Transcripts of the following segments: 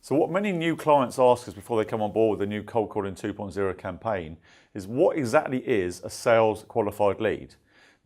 So what many new clients ask us before they come on board with the new Cold Calling 2.0 campaign is what exactly is a sales qualified lead?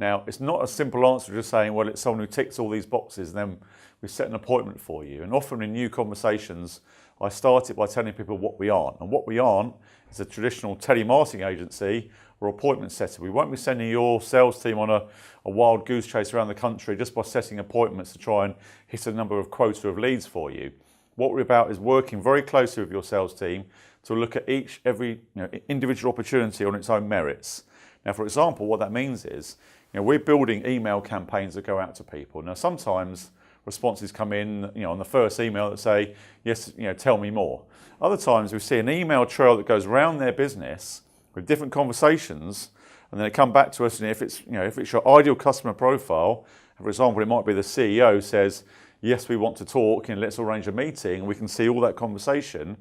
Now, it's not a simple answer just saying, well, it's someone who ticks all these boxes and then we set an appointment for you. And often in new conversations, I start it by telling people what we aren't. And what we aren't is a traditional telemarketing agency or appointment setter. We won't be sending your sales team on a wild goose chase around the country just by setting appointments to try and hit a number of quota of leads for you. What we're about is working very closely with your sales team to look at every individual opportunity on its own merits. Now, for example, what that means is we're building email campaigns that go out to people. Now, sometimes responses come in on the first email that say, yes, tell me more. Other times we see an email trail that goes around their business with different conversations, and then they come back to us, and if it's your ideal customer profile, for example, it might be the CEO says, yes, we want to talk, and let's arrange a meeting, and we can see all that conversation.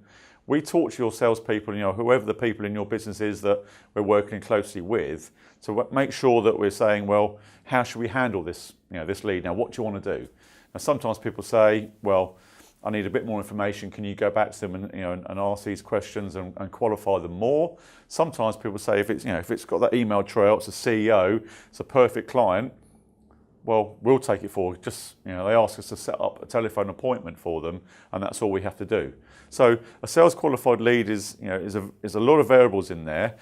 We talk to your salespeople, whoever the people in your business is that we're working closely with, to make sure that we're saying, well, how should we handle this, this lead? Now, what do you want to do? Now, sometimes people say, well, I need a bit more information. Can you go back to them and ask these questions and qualify them more? Sometimes people say, if it's got that email trail, it's a CEO, it's a perfect client. Well, we'll take it forward. Just they ask us to set up a telephone appointment for them, and that's all we have to do. So a sales qualified lead is a lot of variables in there.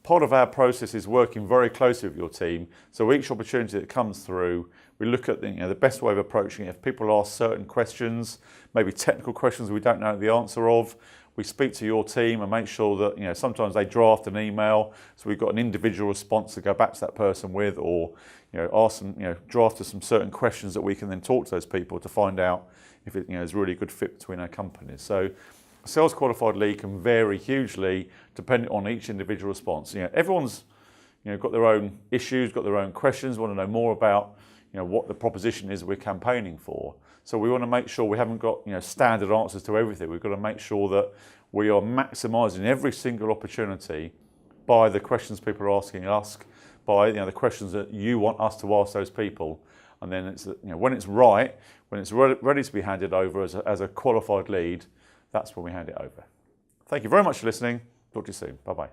Part of our process is working very closely with your team. So each opportunity that comes through, we look at the best way of approaching it. If people ask certain questions, maybe technical questions we don't know the answer of, we speak to your team and make sure that sometimes they draft an email, so we've got an individual response to go back to that person with, or ask them, draft us some certain questions that we can then talk to those people to find out if it is really a good fit between our companies. So a sales qualified lead can vary hugely depending on each individual response. Everyone's got their own issues, got their own questions, want to know more about what the proposition is we're campaigning for. So we want to make sure we haven't got standard answers to everything. We've got to make sure that we are maximising every single opportunity by the questions people are asking us, by the questions that you want us to ask those people, and then it's when it's right, when it's ready to be handed over as a qualified lead, that's when we hand it over. Thank you very much for listening. Talk to you soon. Bye bye.